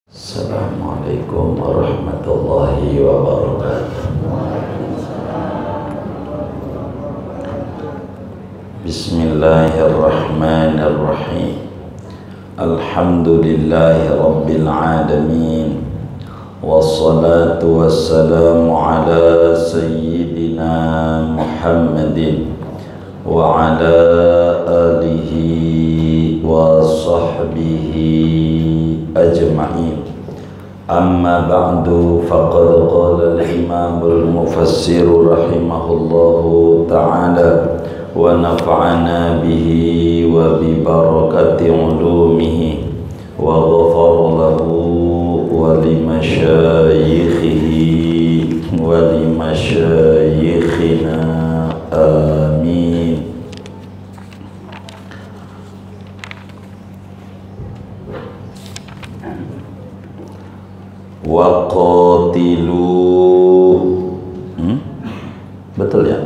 Assalamualaikum warahmatullahi wabarakatuh. Bismillahirrahmanirrahim. Alhamdulillahi rabbil alamin. Wassalatu wassalamu ala sayyidina Muhammadin wa ala alihi wa sahbihi ajma'in. Amma ba'du, faqad qala al-imam al-mufassir rahimahullahu ta'ala wa nafa'ana bihi wa bi barakati ulumihi wa ghafara lahu wa li masyayikhihi wa li masyayikhina amin. Wa qatilu betul ya?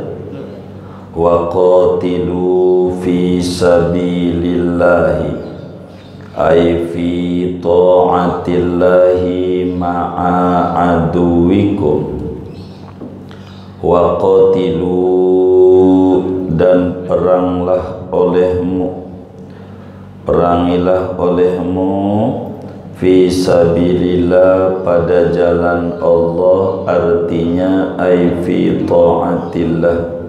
Wa qatilu fi sabilillahi ay fi ta'atillahi ma'a aduwikum. Wa qatilu, dan perangilah olehmu fi sabilillah, pada jalan Allah, artinya ay fi ta'atillah,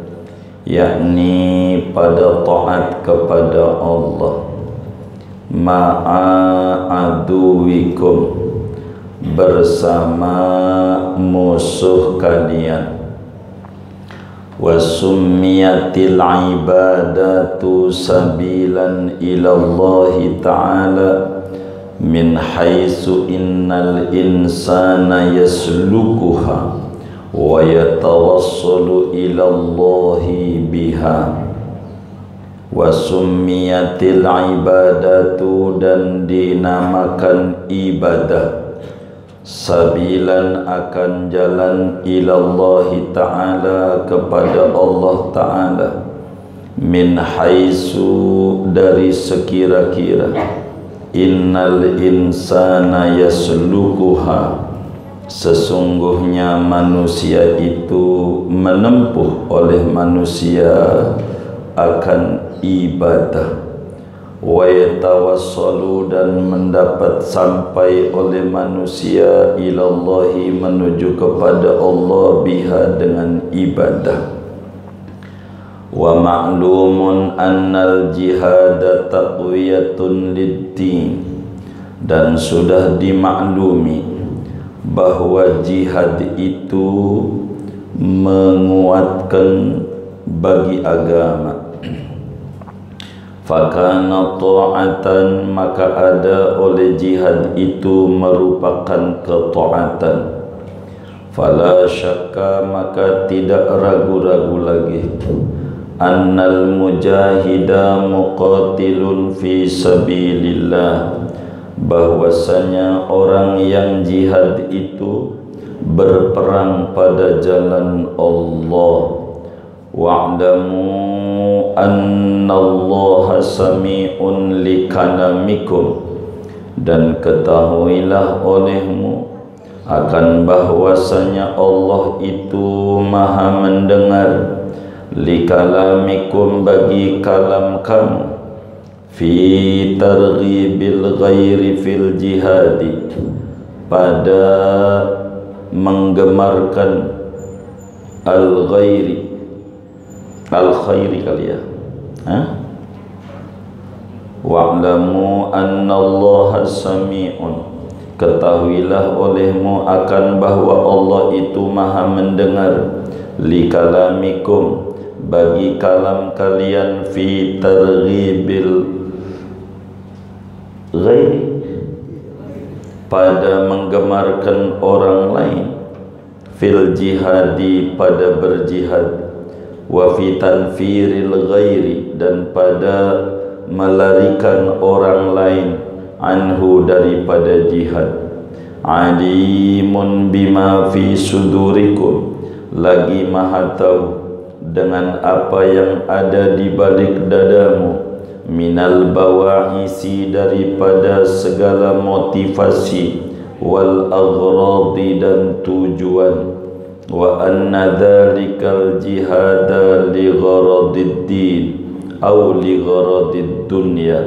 yakni pada taat kepada Allah, ma'a aduwikum, bersama musuh kalian. Wa summiyatil ibadatu sabilan ilallahi ta'ala min haitsu innal insana yaslukuha wa yatawassalu ila Allahi biha. Wa summiyatil ibadatu, dan dinamakan ibadah, sabilan, akan jalan, ilallahi ta'ala, kepada Allah ta'ala, min haitsu, dari sekira-kira, innal insana yaslukuha, sesungguhnya manusia itu menempuh oleh manusia akan ibadah. Wa yatawassalu, dan mendapat sampai oleh manusia ilallahi, menuju kepada Allah, biha, dengan ibadah. Wa ma'lumun annal jihada taqwiyatun lid-din, dan sudah dimaklumi bahwa jihad itu menguatkan bagi agama. Fakana ta'atan, maka ada oleh jihad itu merupakan ketaatan. Fala syakka, maka tidak ragu-ragu lagi, annal mujahida muqatilun fi sabilillah, bahwasanya orang yang jihad itu berperang pada jalan Allah. Wa'lamu annallaha sami'un likalamikum, dan ketahuilah olehmu akan bahwasanya Allah itu maha mendengar, likalamikum, bagi kalam kamu, fi targhibil ghairi fil jihadi, pada menggemarkan al-ghairi, al-khairi kali ya. Wa'lamu annallaha sami'un, ketahuilah olehmu akan bahwa Allah itu maha mendengar, likalamikum, bagi kalam kalian, fi targhibil ghairi, pada menggemarkan orang lain, fil jihadi, pada berjihad, wa fi tanfiril ghairi, dan pada melarikan orang lain, anhu, daripada jihad. Alimun bima fi sudurikum, lagi maha tahu dengan apa yang ada di balik dadamu, minal bawa'isi, daripada segala motivasi wal aghradi dan tujuan, wa anna dhalikal jihada li gharadid din au li gharadid dunya,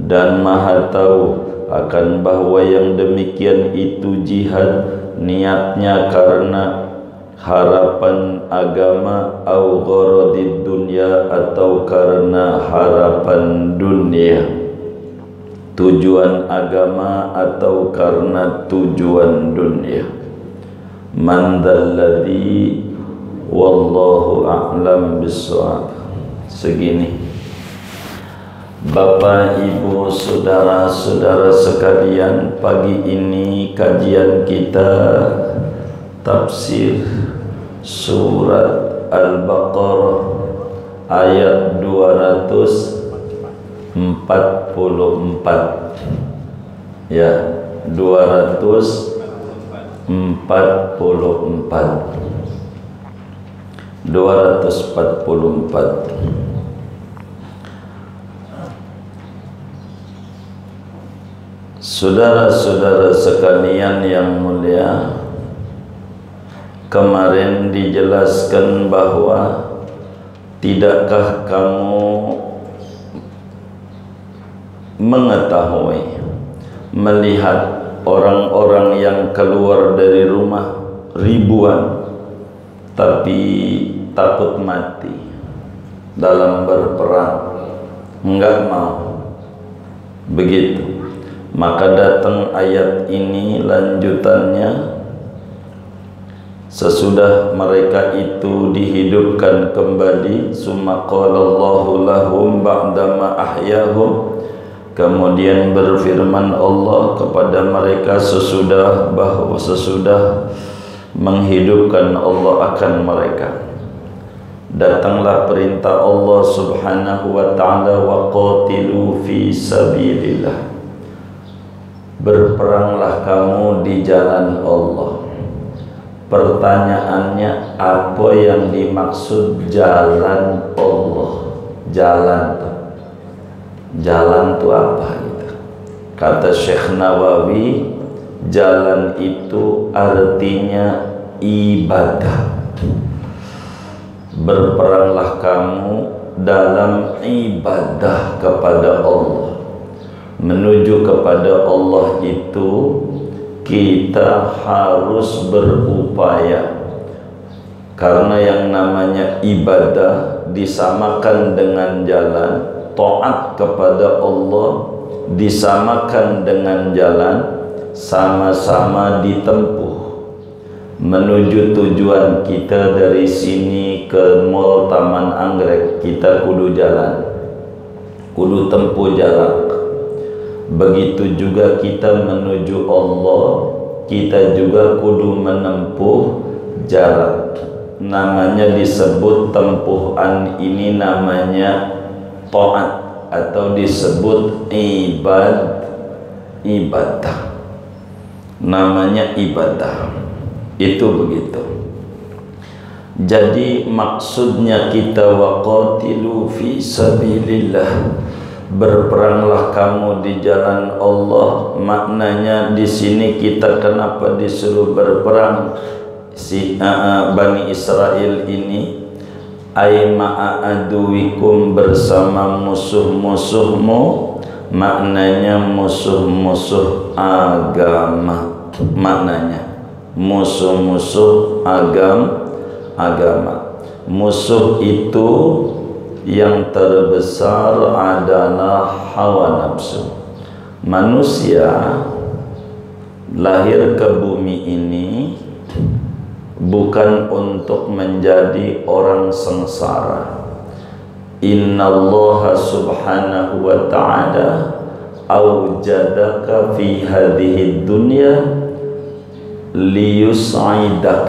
dan maha tahu akan bahwa yang demikian itu jihad niatnya karena harapan agama, au gharadid dunya atau karena harapan dunia, tujuan agama atau karena tujuan dunia. Man dzalladzi wallahu a'lam bissawab. Segini Bapak, Ibu, saudara-saudara sekalian, pagi ini kajian kita tafsir surat Al-Baqarah ayat 244, ya, 244. Saudara-saudara sekalian yang mulia, kemarin dijelaskan bahwa tidakkah kamu mengetahui, melihat orang-orang yang keluar dari rumah ribuan tapi takut mati dalam berperang, enggak mau begitu. Maka datang ayat ini lanjutannya, sesudah mereka itu dihidupkan kembali, summa qala Allahu lahum ba'dama ahyahum, kemudian berfirman Allah kepada mereka sesudah menghidupkan Allah akan mereka. Datanglah perintah Allah subhanahu wa ta'ala, wa qatilu fi sabilillah, berperanglah kamu di jalan Allah. Pertanyaannya, apa yang dimaksud jalan Allah? Jalan itu apa gitu? Kata Syekh Nawawi, jalan itu artinya ibadah. Berperanglah kamu dalam ibadah kepada Allah. Menuju kepada Allah itu kita harus berupaya, karena yang namanya ibadah disamakan dengan jalan, taat kepada Allah disamakan dengan jalan, sama-sama ditempuh menuju tujuan kita. Dari sini ke Mall Taman Anggrek kita kudu jalan, kudu tempuh jarak. Begitu juga kita menuju Allah, kita juga kudu menempuh jarak. Namanya disebut tempuhan ini namanya taat, atau disebut ibadah. Namanya ibadah. Itu begitu. Jadi maksudnya kita waqatilu fi sabilillah, berperanglah kamu di jalan Allah. Maknanya di sini kita kenapa disuruh berperang? Si Bani Israel ini, ay ma'aduwikum, bersama musuh-musuhmu, maknanya musuh-musuh agama, maknanya musuh-musuh agama. Musuh itu yang terbesar adalah hawa nafsu. Manusia lahir ke bumi ini bukan untuk menjadi orang sengsara. Innallaha subhanahu wa ta'ala awjadaka fi hadhihi dunya liyus'idak.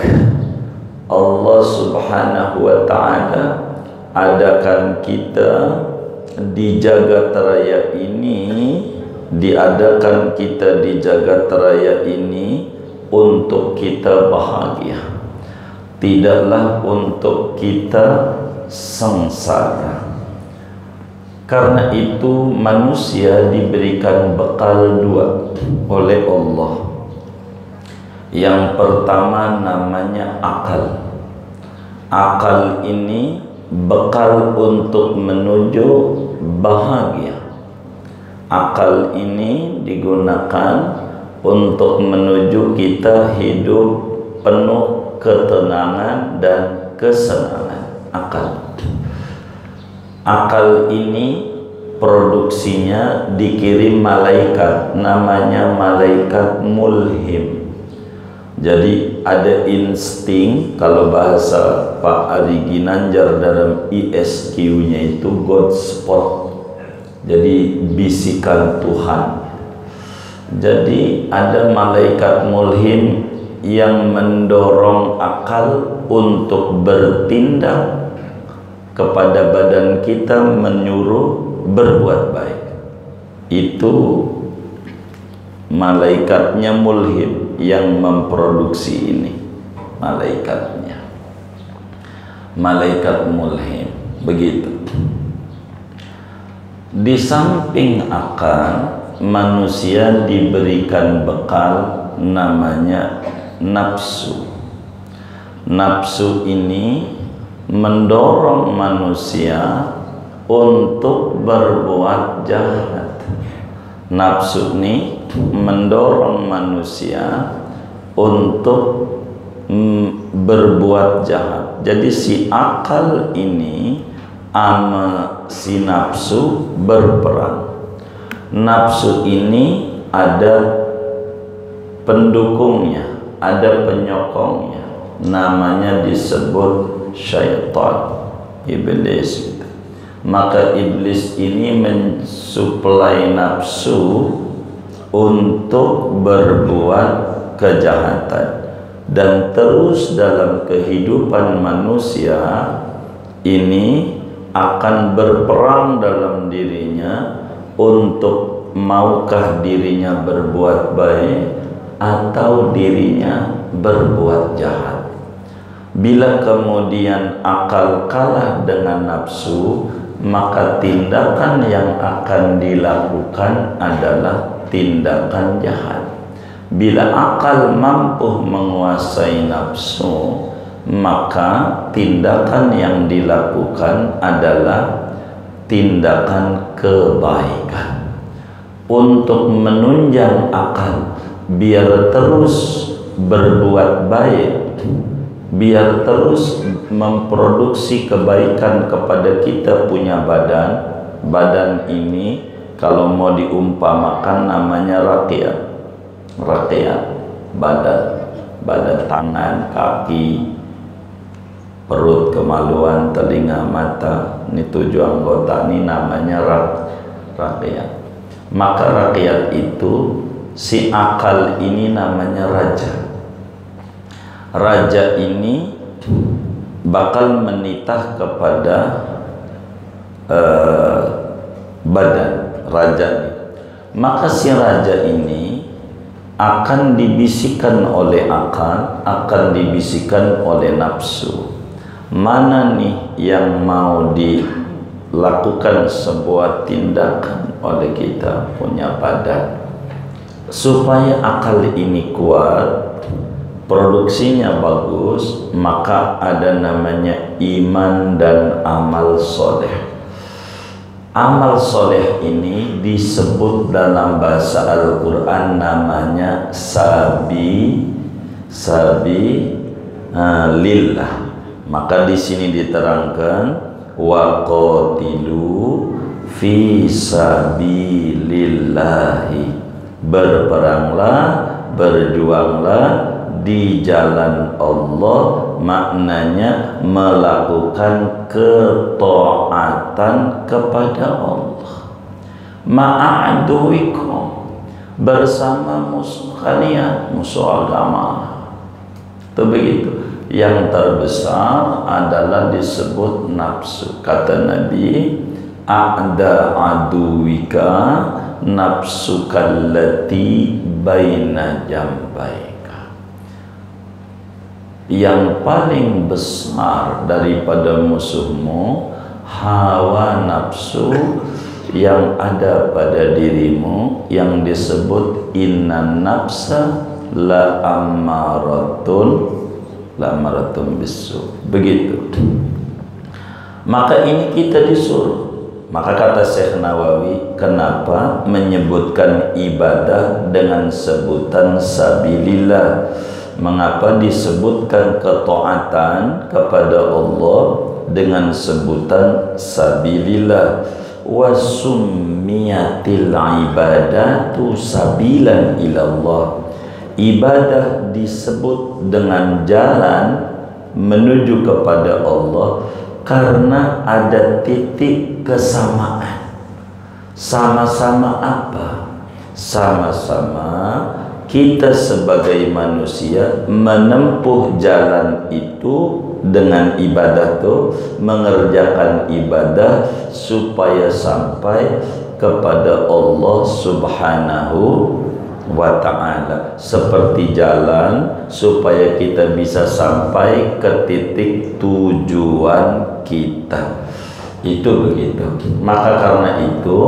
Allah subhanahu wa ta'ala adakan kita di jagat raya ini, diadakan kita di jagat raya ini untuk kita bahagia, tidaklah untuk kita sengsara. Karena itu manusia diberikan bekal dua oleh Allah. Yang pertama namanya akal. Akal ini bekal untuk menuju bahagia. Akal ini digunakan untuk menuju kita hidup penuh ketenangan dan kesenangan. Akal ini produksinya dikirim malaikat, namanya malaikat mulhim. Jadi ada insting, kalau bahasa Pak Ari Ginanjar dalam ISQ-nya itu God spot, jadi bisikan Tuhan. Jadi ada malaikat mulhim yang mendorong akal untuk bertindak kepada badan kita, menyuruh berbuat baik. Itu malaikatnya mulhim yang memproduksi ini. Malaikat mulhim, begitu. Di samping akal, manusia diberikan bekal namanya nafsu. Nafsu ini mendorong manusia untuk berbuat jahat. Nafsu ini mendorong manusia untuk berbuat jahat. Jadi si akal ini sama si nafsu berperang. Nafsu ini ada pendukungnya, ada penyokongnya, namanya disebut syaitan, iblis. Maka iblis ini mensuplai nafsu untuk berbuat kejahatan, dan terus dalam kehidupan manusia ini akan berperang dalam dirinya untuk maukah dirinya berbuat baik atau dirinya berbuat jahat. Bila kemudian akal kalah dengan nafsu, maka tindakan yang akan dilakukan adalah tindakan jahat. Bila akal mampu menguasai nafsu, maka tindakan yang dilakukan adalah tindakan kebaikan. Untuk menunjang akal biar terus berbuat baik, biar terus memproduksi kebaikan kepada kita punya badan. Badan ini kalau mau diumpamakan namanya rakyat, badan, tangan, kaki, perut, kemaluan, telinga, mata. Ini 7 anggota, ini namanya rakyat. Maka rakyat itu, si akal ini namanya raja. Raja ini bakal menitah kepada badan raja. Maka si raja ini akan dibisikkan oleh akal, akan dibisikkan oleh nafsu. Mana nih yang mau dilakukan sebuah tindakan oleh kita punya badan. Supaya akal ini kuat, produksinya bagus, maka ada namanya iman dan amal soleh. Amal soleh ini disebut dalam bahasa Al-Quran namanya lillah. Maka di sini diterangkan waqatilu fi sabilillahi, berperanglah, berjuanglah di jalan Allah, maknanya melakukan ketaatan kepada Allah. Ma'aduikum, bersama musuh kalian, musuh agama. Itu begitu. Yang terbesar adalah disebut nafsu. Kata Nabi, a'da aduwika nafsukallati baina jambaika. Yang paling besar daripada musuhmu hawa nafsu yang ada pada dirimu, yang disebut inna nafsa la'amaratun bisu. Begitu. Maka ini kita disuruh. Maka kata Syekh Nawawi, kenapa menyebutkan ibadah dengan sebutan sabilillah? Mengapa disebutkan ketaatan kepada Allah dengan sebutan sabilillah? Wa summiyatil ibadatu sabilan ilallah. Ibadah disebut dengan jalan menuju kepada Allah karena ada titik kesamaan. Sama-sama apa? Sama-sama kita sebagai manusia menempuh jalan itu dengan ibadah itu, mengerjakan ibadah supaya sampai kepada Allah Subhanahu wa ta'ala. Seperti jalan supaya kita bisa sampai ke titik tujuan kita. Itu begitu. Maka karena itu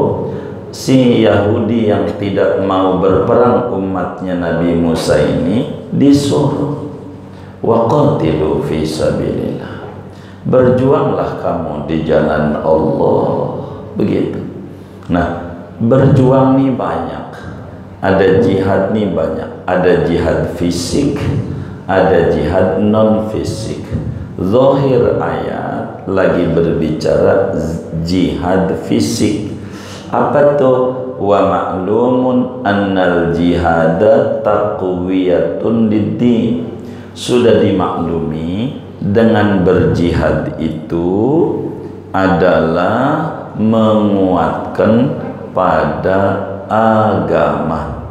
si Yahudi yang tidak mau berperang umatnya Nabi Musa ini disuruh, waqatilu fi sabilillah, berjuanglah kamu di jalan Allah. Begitu. Nah, berjuang nih banyak. Ada jihad nih banyak. Ada jihad fisik, ada jihad non fisik. Zahir ayat lagi berbicara jihad fisik. Apa tuh? Wa ma'lumun annal jihada taqwiyatun lid-din. Sudah dimaklumi dengan berjihad itu adalah menguatkan pada agama.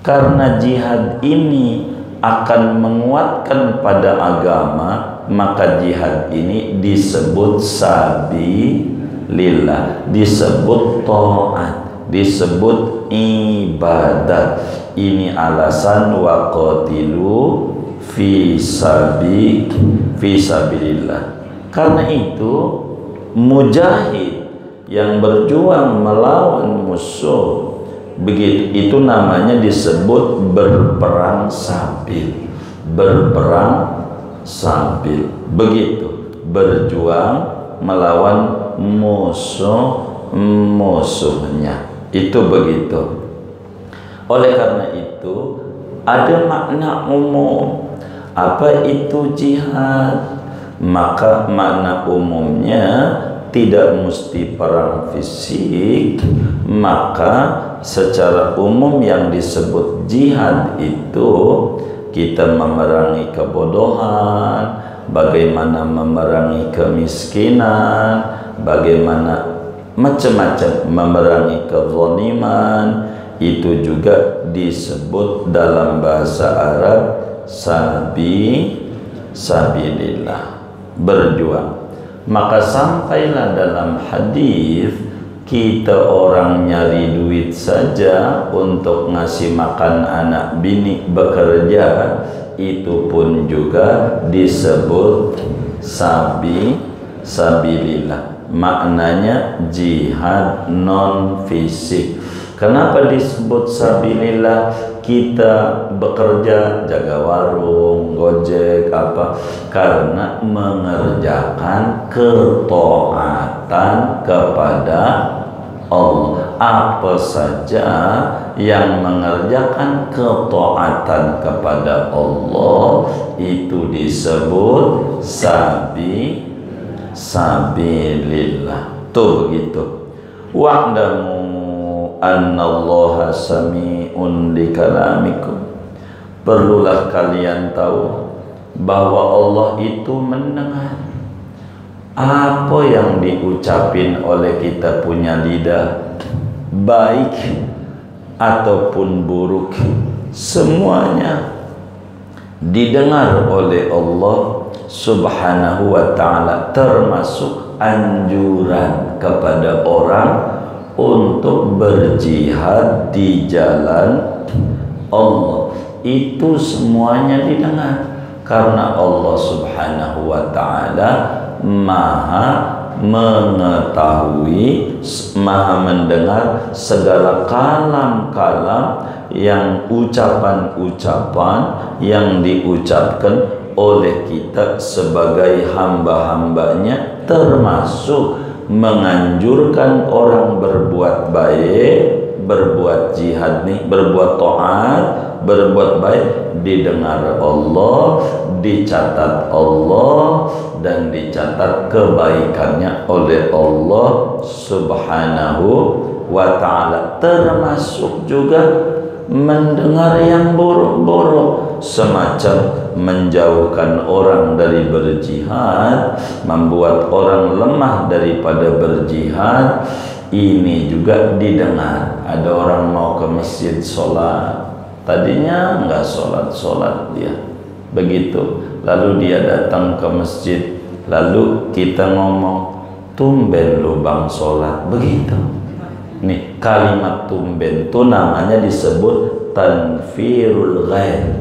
Karena jihad ini akan menguatkan pada agama, maka jihad ini disebut sabilillah, disebut taat, disebut ibadah. Ini alasan waqatilu fi sabilillah. Karena itu mujahid yang berjuang melawan musuh, begitu itu namanya disebut berperang sabil. Berperang sabil, begitu, berjuang melawan musuhnya. Itu begitu. Oleh karena itu ada makna umum. Apa itu jihad? Maka makna umumnya tidak mesti perang fisik. Maka secara umum yang disebut jihad itu kita memerangi kebodohan, bagaimana memerangi kemiskinan, bagaimana macam-macam memerangi kezaliman. Itu juga disebut dalam bahasa Arab sabilillah, berjuang. Maka sampailah dalam hadis, kita orang nyari duit saja untuk ngasih makan anak bini bekerja, itu pun juga disebut sabilillah. Maknanya jihad non fisik. Kenapa disebut sabilillah? Kita bekerja, jaga warung, gojek, apa? Karena mengerjakan ketaatan kepada Allah. Apa saja yang mengerjakan ketaatan kepada Allah itu disebut sabilillah. Tuh begitu. Wa'lamu annallaha sami'un likalamikum. Perlulah kalian tahu bahwa Allah itu mendengar apa yang diucapin oleh kita punya lidah, baik ataupun buruk, semuanya didengar oleh Allah Subhanahu wa ta'ala, termasuk anjuran kepada orang untuk berjihad di jalan Allah. Itu semuanya didengar karena Allah Subhanahu wa ta'ala maha mengetahui, maha mendengar segala kalam-kalam yang ucapan-ucapan yang diucapkan oleh kita sebagai hamba-hambanya, termasuk menganjurkan orang berbuat baik, berbuat jihad nih, berbuat taat, berbuat baik, didengar Allah, dicatat Allah, dan dicatat kebaikannya oleh Allah Subhanahu wa ta'ala. Termasuk juga mendengar yang buruk-buruk, semacam menjauhkan orang dari berjihad, membuat orang lemah daripada berjihad. Ini juga didengar. Ada orang mau ke masjid sholat, tadinya nggak sholat dia, begitu lalu dia datang ke masjid, lalu kita ngomong, tumben lu bang sholat, begitu. Nih kalimat tumben itu namanya disebut tanfirul ghair,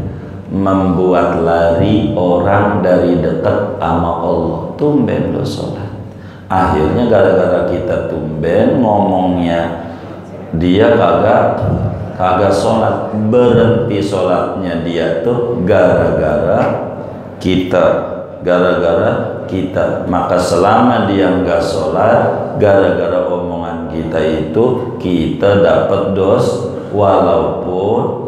membuat lari orang dari dekat sama Allah. Tumben lu sholat. Akhirnya gara-gara kita tumben ngomongnya, dia kagak sholat, berhenti sholatnya dia tuh gara-gara kita. Maka selama dia nggak sholat, gara-gara omongan kita itu, kita dapat dos, walaupun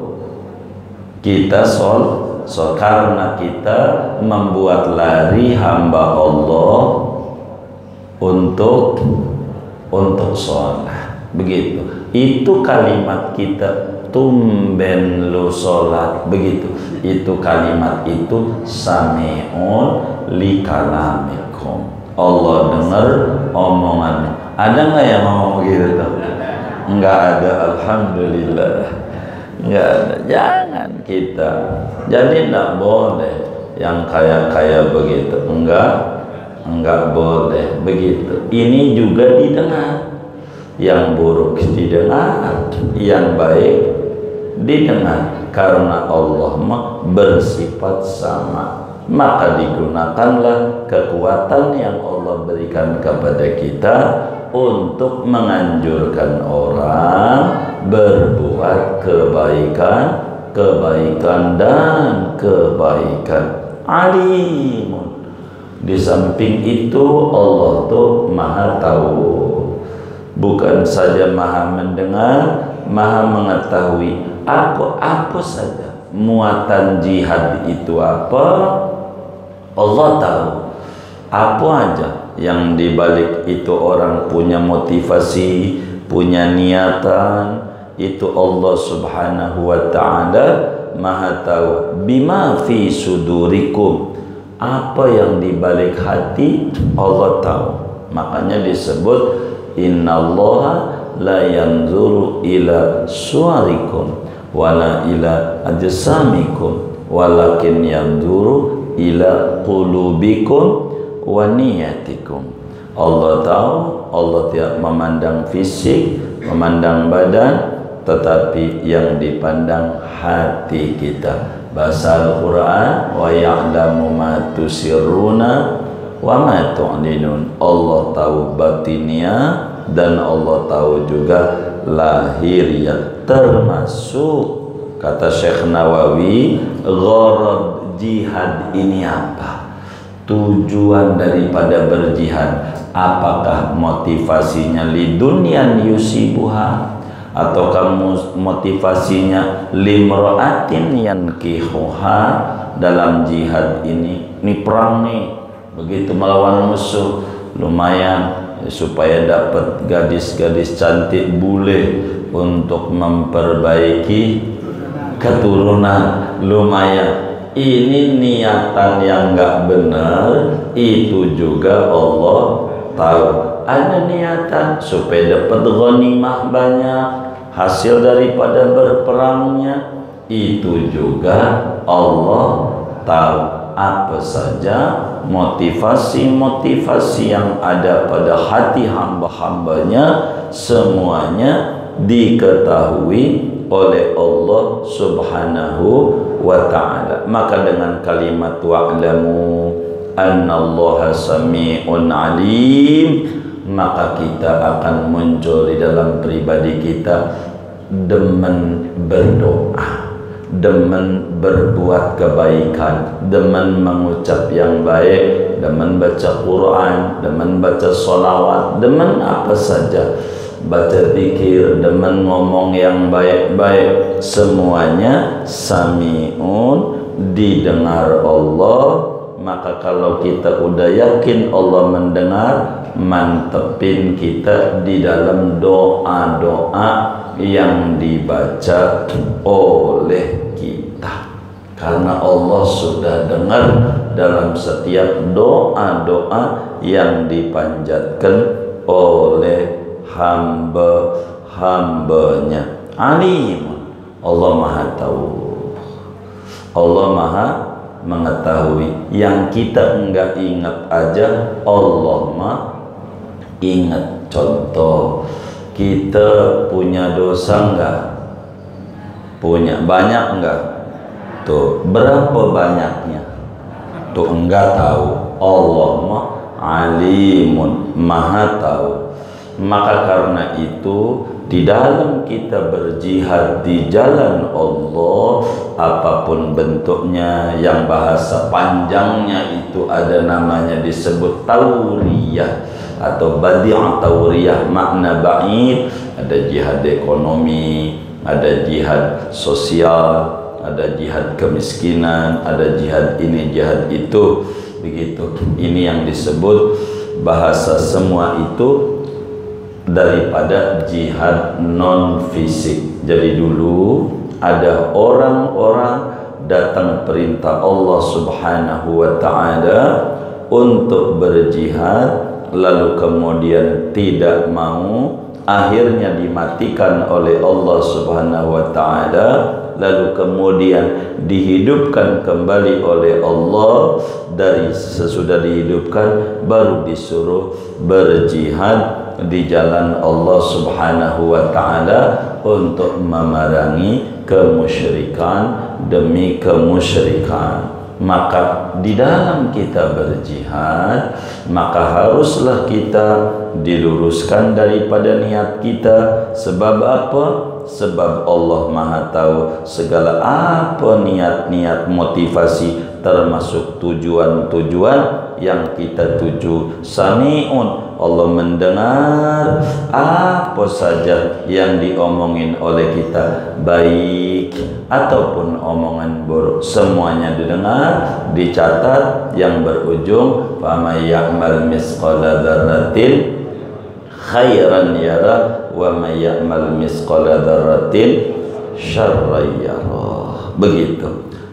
kita sholat, karena kita membuat lari hamba Allah untuk sholat, begitu. Itu kalimat kita, tumben lu sholat, begitu. Itu kalimat itu sami'un li kalamikum, Allah dengar omongannya. Ada nggak yang ngomong begitu tuh? Nggak ada, alhamdulillah. Nggak ada. Jangan kita, jadi nggak boleh yang kaya begitu, enggak boleh begitu. Ini juga didengar, yang buruk didengar, yang baik didengar, karena Allah bersifat sama. Maka digunakanlah kekuatan yang Allah berikan kepada kita untuk menganjurkan orang berbuat kebaikan dan kebaikan. Alimun. Di samping itu Allah tuh maha tahu, bukan saja maha mendengar, maha mengetahui apa saja muatan jihad itu apa, Allah tahu. Apa aja yang dibalik itu orang punya motivasi, punya niatan, itu Allah Subhanahu wa ta'ala maha tahu. Bima fi sudurikum, apa yang dibalik hati Allah tahu. Makanya disebut innallaha la yanzuru ila suwarikum wala ila ajsamikum walakin yanzuru ila qulubikum wa niyatikum. Allah tahu, Allah tidak memandang fisik, memandang badan, tetapi yang dipandang hati kita. Bahasa Al-Quran, wa ya'lamu ma tusirruna wa ma tu'linun. Allah tahu batinnya dan Allah tahu juga lahiriah. Termasuk kata Syekh Nawawi, gharad jihad ini apa? Tujuan daripada berjihad, apakah motivasinya lidunyan yusibuha, atau kamu motivasinya limra'atin yankihuha? Dalam jihad ini perang nih, begitu melawan musuh, lumayan supaya dapat gadis-gadis cantik bule untuk memperbaiki keturunan, lumayan. Ini niatan yang nggak benar, itu juga Allah tahu. Ada niatan supaya dapat ghanimah banyak, hasil daripada berperangnya, itu juga Allah tahu. Apa saja motivasi-motivasi yang ada pada hati hamba-hambanya, semuanya diketahui oleh Allah Subhanahu wa ta'ala. Maka dengan kalimat wa'lamu, annallaha sami'un alim, maka kita akan muncul di dalam pribadi kita demen berdoa, demen berbuat kebaikan, demen mengucap yang baik, demen baca Quran, demen baca sholawat, demen apa saja, baca zikir, demen ngomong yang baik-baik, semuanya sami'un, didengar Allah. Maka kalau kita udah yakin Allah mendengar, mantepin kita di dalam doa-doa yang dibaca oleh kita, karena Allah sudah dengar dalam setiap doa-doa yang dipanjatkan oleh hamba-hambanya. Alim, Allah maha tahu, Allah maha mengetahui. Yang kita enggak ingat aja Allah mah ingat. Contoh, kita punya dosa enggak? Punya. Banyak enggak? Tuh, berapa banyaknya? Tuh enggak tahu. Allah mah alimun, maha tahu. Maka karena itu, di dalam kita berjihad di jalan Allah, apapun bentuknya, yang bahasa panjangnya itu ada namanya disebut tauriyah atau badi'ah tauriyah, makna ba'id. Ada jihad ekonomi, ada jihad sosial, ada jihad kemiskinan, ada jihad ini, jihad itu, begitu. Ini yang disebut bahasa semua itu daripada jihad non fisik. Jadi dulu ada orang-orang datang perintah Allah Subhanahu wa ta'ala untuk berjihad, lalu kemudian tidak mau, akhirnya dimatikan oleh Allah Subhanahu wa ta'ala, lalu kemudian dihidupkan kembali oleh Allah. Dari sesudah dihidupkan baru disuruh berjihad di jalan Allah Subhanahu wa ta'ala untuk memerangi kemusyrikan demi kemusyrikan. Maka di dalam kita berjihad, maka haruslah kita diluruskan daripada niat kita. Sebab apa? Sebab Allah maha tahu segala apa niat-niat, motivasi, termasuk tujuan-tujuan yang kita tuju. Sami'un, Allah mendengar apa saja yang diomongin oleh kita, baik ataupun omongan buruk, semuanya didengar, dicatat, yang berujung faman ya'mal misqala dzarratin khairan yara wa may ya'mal misqala dzarratin syarran yara. Begitu.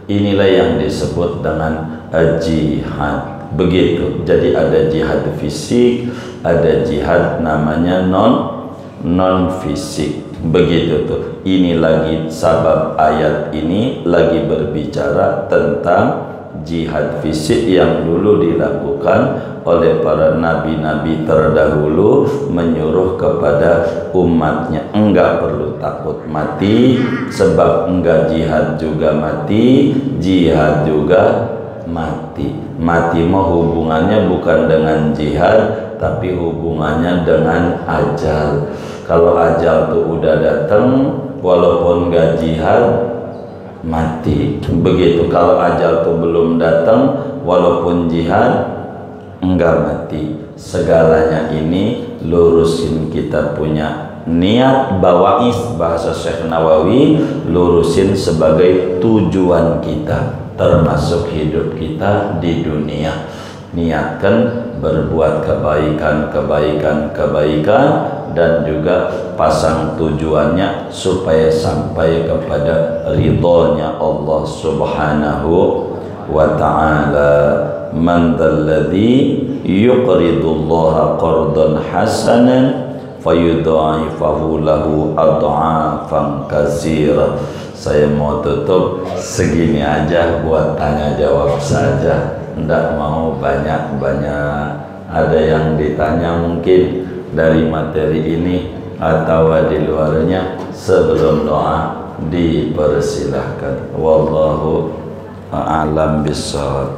Inilah yang disebut dengan jihad. Begitu. Jadi ada jihad fisik, ada jihad namanya non fisik. Begitu tuh. Ini lagi sabab ayat ini lagi berbicara tentang jihad fisik yang dulu dilakukan oleh para nabi-nabi terdahulu, menyuruh kepada umatnya, enggak perlu takut mati, sebab enggak jihad juga mati, jihad juga mati. Mati mah hubungannya bukan dengan jihad, tapi hubungannya dengan ajal. Kalau ajal tuh udah datang, walaupun enggak jihad, mati. Begitu. Kalau ajal tuh belum datang, walaupun jihad, enggak mati. Segalanya ini lurusin kita punya niat bawais, bahasa Syekh Nawawi, lurusin sebagai tujuan kita, termasuk hidup kita di dunia. Niatkan berbuat kebaikan, dan juga pasang tujuannya supaya sampai kepada ridhonya Allah Subhanahu wa ta'ala. Man dzalladzi yuqridullaha qardan hasanan fayudha'ifahu lahu adha'afan katsira. Saya mau tutup segini aja buat tanya jawab saja, ndak mau banyak-banyak. Ada yang ditanya mungkin dari materi ini atau di luarnya, sebelum doa dipersilahkan. Wallahu a'lam bishawab.